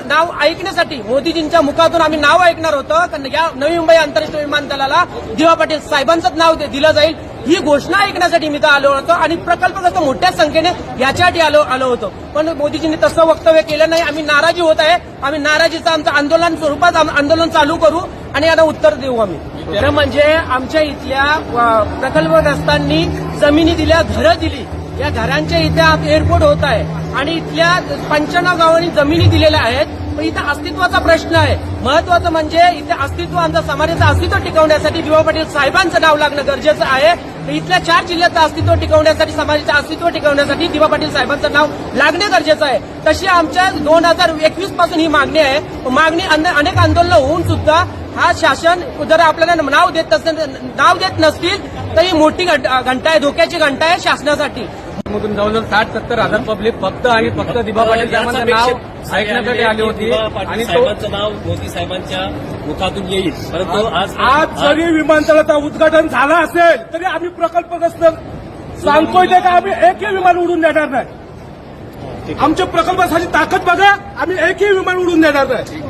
नाव ऐकण्यासाठी मोदीजींच्या मुखातून आम्ही नाव ऐकणार होतो तर या नवी मुंबई आंतरराष्ट्रीय विमानतळाला दिवा पाटील साहेबांचंच नाव दिलं जाईल ही घोषणा ऐकण्यासाठी मी तर आलो होतो आणि प्रकल्पग्रस्त मोठ्या संख्येने याच्यासाठी आलो होतो. पण मोदीजींनी तसं वक्तव्य केलं नाही. आम्ही नाराजी होत आहे. आम्ही नाराजीचं आमचं आंदोलन स्वरूपात आंदोलन चालू करू आणि याला उत्तर देऊ आम्ही. खरं म्हणजे आमच्या इथल्या प्रकल्पग्रस्तांनी जमिनी दिल्या, घरं दिली. या घरांच्या इथे एअरपोर्ट होत आहे आणि इथल्या 95 गावांनी जमिनी दिलेल्या आहेत. पण इथं अस्तित्वाचा प्रश्न आहे. महत्वाचं म्हणजे इथे अस्तित्व आमच्या समाजाचं अस्तित्व टिकवण्यासाठी दिवा पाटील साहेबांचं नाव लागणं गरजेचं आहे. इथल्या 4 जिल्ह्याचं अस्तित्व टिकवण्यासाठी, समाजाचं अस्तित्व टिकवण्यासाठी दिवा पाटील साहेबांचं नाव लागणे गरजेचं आहे. तशी आमच्या 2021 पासून ही मागणी आहे. मागणी अनेक आंदोलनं होऊन सुद्धा हा शासन जर आपल्याला नाव देत नसतील तर ही मोठी घंटा आहे, धोक्याची घंटा आहे शासनासाठी. मधून जवळजवळ 60-70 हजार पब्लिक फक्त दिवा पाटील साहेबांचं नाव ऐकण्यासाठी आली होती आणि साहेबांचं नाव मोदी साहेबांच्या मुखातून येईल. परंतु आज जरी विमानतळाचं उद्घाटन झालं असेल तरी आम्ही प्रकल्पग्रस्त सांगतोय ते का आम्ही एकही विमान उडून देणार नाही. आमच्या प्रकल्पासाठी ताकद बघा, आम्ही एकही विमान उडून देणार नाही.